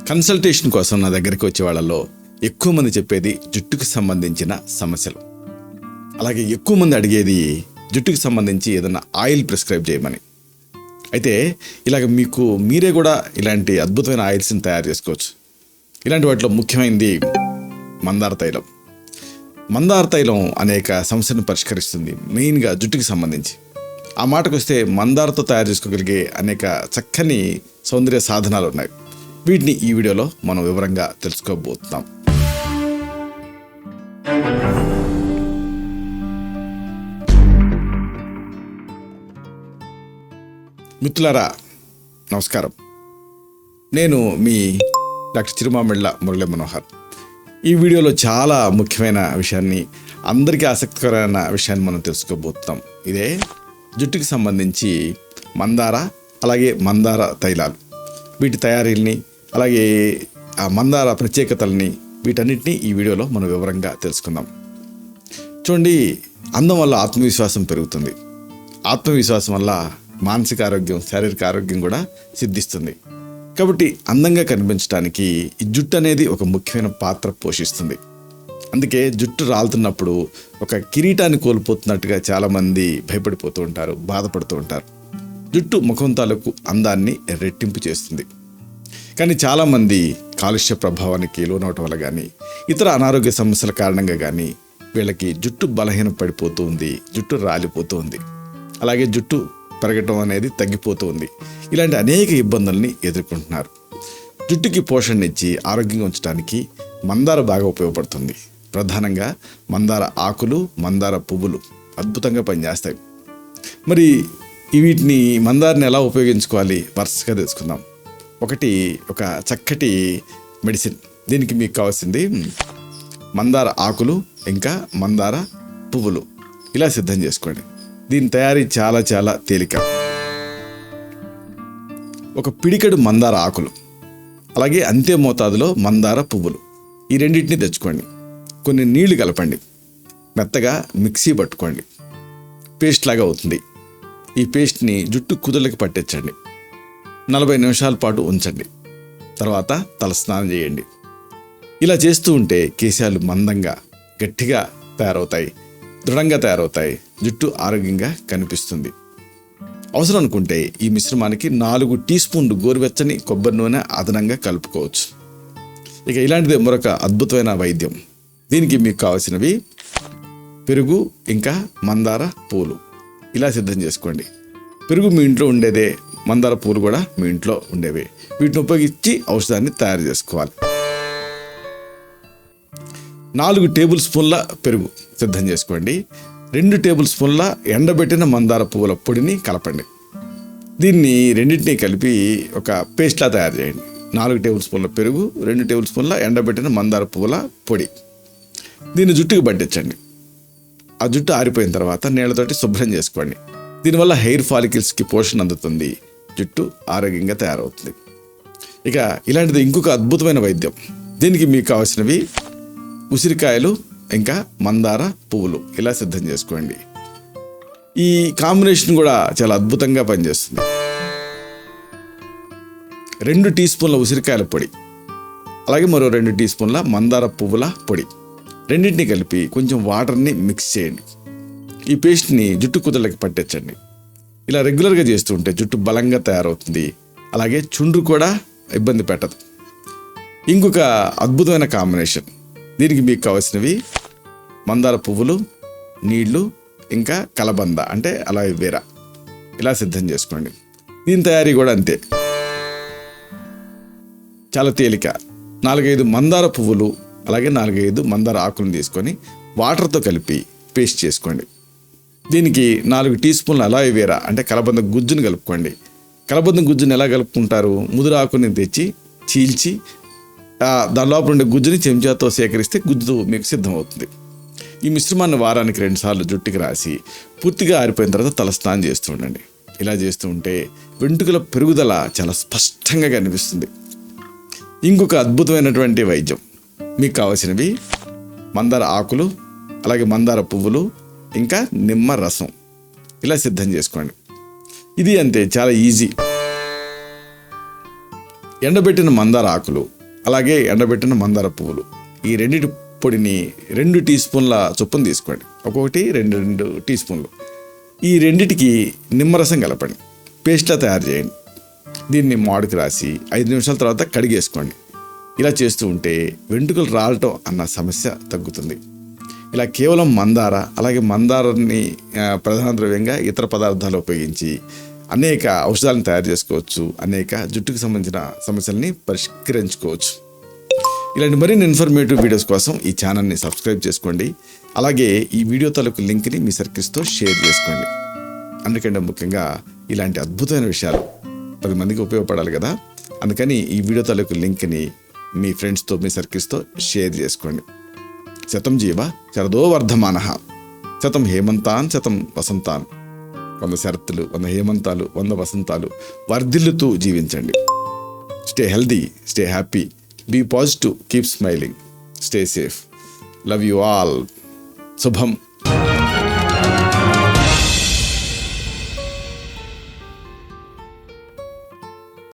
Consultation కోసం నా దగ్గరికి వచ్చే వాళ్ళలో ఎక్కువ మంది చెప్పేది జుట్టుకు సంబంధించిన సమస్యలు. అలాగే ఎక్కువ మంది అడిగేది జుట్టుకు సంబంధించి ఏదైనా ఆయిల్ ప్రిస్క్రైబ్ చేయమని. అయితే ఇలాగ మీకు మీరే కూడా ఇలాంటి అద్భుతమైన ఆయిల్స్ని తయారు చేసుకోవచ్చు. ఇలాంటి వాటిలో ముఖ్యమైనది మందార తైలం. మందార తైలం అనేక సమస్యలను పరిష్కరిస్తుంది, మెయిన్గా జుట్టుకి సంబంధించి. ఆ మాటకు వస్తే మందారతో తయారు చేసుకోగలిగే అనేక చక్కని సౌందర్య సాధనాలు ఉన్నాయి. వీటిని ఈ వీడియోలో మనం వివరంగా తెలుసుకోబోతున్నాం. మిత్రులారా నమస్కారం. నేను మీ డాక్టర్ చిరుమామిళ్ళ మురళి మనోహర్. ఈ వీడియోలో చాలా ముఖ్యమైన విషయాన్ని, అందరికీ ఆసక్తికరమైన విషయాన్ని మనం తెలుసుకోబోతున్నాం. ఇదే జుట్టుకి సంబంధించి మందార, అలాగే మందార తైలాలు, వీటి తయారీల్ని, అలాగే ఆ మందార ప్రత్యేకతల్ని, వీటన్నిటిని ఈ వీడియోలో మనం వివరంగా తెలుసుకుందాం. చూడండి, అందం వల్ల ఆత్మవిశ్వాసం పెరుగుతుంది. ఆత్మవిశ్వాసం వల్ల మానసిక ఆరోగ్యం, శారీరక ఆరోగ్యం కూడా సిద్ధిస్తుంది. కాబట్టి అందంగా కనిపించడానికి ఈ జుట్టు అనేది ఒక ముఖ్యమైన పాత్ర పోషిస్తుంది. అందుకే జుట్టు రాలుతున్నప్పుడు ఒక కిరీటాన్ని కోల్పోతున్నట్టుగా చాలామంది భయపడిపోతూ ఉంటారు, బాధపడుతూ ఉంటారు. జుట్టు ముఖం తాలూకు అందాన్ని రెట్టింపు చేస్తుంది. కానీ చాలామంది కాలుష్య ప్రభావానికి లోనవటం వల్ల కానీ, ఇతర అనారోగ్య సమస్యల కారణంగా కానీ వీళ్ళకి జుట్టు బలహీన పడిపోతూ ఉంది, జుట్టు రాలిపోతూ ఉంది, అలాగే జుట్టు పెరగటం అనేది తగ్గిపోతూ ఉంది. ఇలాంటి అనేక ఇబ్బందుల్ని ఎదుర్కొంటున్నారు. జుట్టుకి పోషణ ఇచ్చి ఆరోగ్యంగా ఉంచడానికి మందార బాగా ఉపయోగపడుతుంది. ప్రధానంగా మందార ఆకులు, మందార పువ్వులు అద్భుతంగా పనిచేస్తాయి. మరి వీటిని మందారని ఎలా ఉపయోగించుకోవాలి వరుసగా తెలుసుకుందాం. ఒకటి, ఒక చక్కటి మెడిసిన్. దీనికి మీకు కావాల్సింది మందార ఆకులు, ఇంకా మందార పువ్వులు. ఇలా సిద్ధం చేసుకోండి. దీని తయారీ చాలా చాలా తేలిక. ఒక పిడికెడు మందార ఆకులు, అలాగే అంతే మోతాదులో మందార పువ్వులు, ఈ రెండింటిని తెచ్చుకోండి. కొన్ని నీళ్లు కలపండి, మెత్తగా మిక్సీ పట్టుకోండి, పేస్ట్ లాగా అవుతుంది. ఈ పేస్ట్ని జుట్టు కుదుళ్ళకి పట్టించండి. 40 నిమిషాల పాటు ఉంచండి. తర్వాత తలస్నానం చేయండి. ఇలా చేస్తూ ఉంటే కేశాలు మందంగా, గట్టిగా తయారవుతాయి, దృఢంగా తయారవుతాయి, జుట్టు ఆరోగ్యంగా కనిపిస్తుంది. అవసరం అనుకుంటే ఈ మిశ్రమానికి 4 టీ స్పూన్లు గోరువెచ్చని కొబ్బరి నూనె అదనంగా కలుపుకోవచ్చు. ఇక ఇలాంటిదే మరొక అద్భుతమైన వైద్యం. దీనికి మీకు కావాల్సినవి పెరుగు, ఇంకా మందార పూలు. ఇలా సిద్ధం చేసుకోండి. పెరుగు మీ ఇంట్లో ఉండేదే, మందార పూలు కూడా మీ ఇంట్లో ఉండేవే. వీటిని ఉపయోగించి ఔషధాన్ని తయారు చేసుకోవాలి. 4 టేబుల్ స్పూన్ల పెరుగు సిద్ధం చేసుకోండి. 2 టేబుల్ స్పూన్ల ఎండబెట్టిన మందార పువ్వుల పొడిని కలపండి. దీన్ని రెండింటినీ కలిపి ఒక పేస్ట్లా తయారు చేయండి. 4 టేబుల్ స్పూన్ల పెరుగు, 2 టేబుల్ స్పూన్ల ఎండబెట్టిన మందార పువ్వుల పొడి. దీన్ని జుట్టుకు పట్టించండి. ఆ జుట్టు ఆరిపోయిన తర్వాత నీళ్లతోటి శుభ్రం చేసుకోండి. దీనివల్ల హెయిర్ ఫాలికల్స్కి పోషణ అందుతుంది, జుట్టు ఆరోగ్యంగా తయారవుతుంది. ఇక ఇలాంటిది ఇంకొక అద్భుతమైన వైద్యం. దీనికి మీకు కావాల్సినవి ఉసిరికాయలు, ఇంకా మందార పువ్వులు. ఇలా సిద్ధం చేసుకోండి. ఈ కాంబినేషన్ కూడా చాలా అద్భుతంగా పనిచేస్తుంది. 2 టీ స్పూన్ల ఉసిరికాయల పొడి, అలాగే మరో 2 టీ స్పూన్ల మందార పువ్వుల పొడి, రెండింటిని కలిపి కొంచెం వాటర్ని మిక్స్ చేయండి. ఈ పేస్ట్ని జుట్టు కుదుళ్ళకి పట్టించండి. ఇలా రెగ్యులర్గా చేస్తూ ఉంటే జుట్టు బలంగా తయారవుతుంది, అలాగే చుండ్రు కూడా ఇబ్బంది పెట్టదు. ఇంకొక అద్భుతమైన కాంబినేషన్. దీనికి మీకు కావాల్సినవి మందార పువ్వులు, నీళ్లు, ఇంకా కలబంద అంటే అలోవెరా. ఇలా సిద్ధం చేసుకోండి. దీని తయారీ కూడా అంతే, చాలా తేలిక. 4-5 మందార పువ్వులు, అలాగే 4-5 మందార ఆకులను తీసుకొని వాటర్తో కలిపి పేస్ట్ చేసుకోండి. దీనికి 4 టీ స్పూన్ల అలోవెరా అంటే కలబంద గుజ్జును కలుపుకోండి. కలబంద గుజ్జుని ఎలా కలుపుకుంటారు? ముదురు ఆకుని తెచ్చి చీల్చి దాని లోపల ఉండే గుజ్జుని చెంచాతో సేకరిస్తే గుజ్జు మీకు సిద్ధమవుతుంది. ఈ మిశ్రమాన్ని వారానికి 2 సార్లు జుట్టుకి రాసి పూర్తిగా ఆరిపోయిన తర్వాత తలస్నానం చేస్తూ ఉండండి. ఇలా చేస్తూ ఉంటే వెంట్రుకల పెరుగుదల చాలా స్పష్టంగా కనిపిస్తుంది. ఇంకొక అద్భుతమైనటువంటి వైద్యం. మీకు కావాల్సినవి మందార ఆకులు, అలాగే మందార పువ్వులు, ఇంకా నిమ్మ రసం. ఇలా సిద్ధం చేసుకోండి. ఇది అంతే, చాలా ఈజీ. ఎండబెట్టిన మందార ఆకులు, అలాగే ఎండబెట్టిన మందార పువ్వులు, ఈ రెండింటి పొడిని 2 టీ స్పూన్ల చొప్పున తీసుకోండి. ఒక్కొక్కటి 2 టీ స్పూన్లు. ఈ రెండిటికి నిమ్మరసం కలపండి, పేస్ట్లా తయారు చేయండి. దీన్ని మాడుకు రాసి 5 నిమిషాల తర్వాత కడిగేసుకోండి. ఇలా చేస్తూ ఉంటే వెంట్రుకలు రాలటం అన్న సమస్య తగ్గుతుంది. ఇలా కేవలం మందార, అలాగే మందారాన్ని ప్రధాన ద్రవ్యంగా ఇతర పదార్థాలు ఉపయోగించి అనేక ఔషధాలను తయారు చేసుకోవచ్చు, అనేక జుట్టుకు సంబంధించిన సమస్యల్ని పరిష్కరించుకోవచ్చు. ఇలాంటి మరిన్ని ఇన్ఫర్మేటివ్ వీడియోస్ కోసం ఈ ఛానల్ని సబ్స్క్రైబ్ చేసుకోండి. అలాగే ఈ వీడియో తాలూకు లింక్ని మీ సర్కిల్స్తో షేర్ చేసుకోండి. అందుకంటే ముఖ్యంగా ఇలాంటి అద్భుతమైన విషయాలు 10 మందికి ఉపయోగపడాలి కదా. అందుకని ఈ వీడియో తాలూకు లింక్ని మీ ఫ్రెండ్స్తో, మీ సర్కిల్స్తో షేర్ చేసుకోండి. శతం జీవ శరదో వర్ధమానః, శతం హేమంతాన్ శతం వసంతాన్. 100 శరత్తులు, 100 హేమంతాలు, 100 వసంతాలు వర్ధిల్లుతూ జీవించండి. Stay healthy, stay happy, be positive, keep smiling, stay safe. Love you all. శుభం.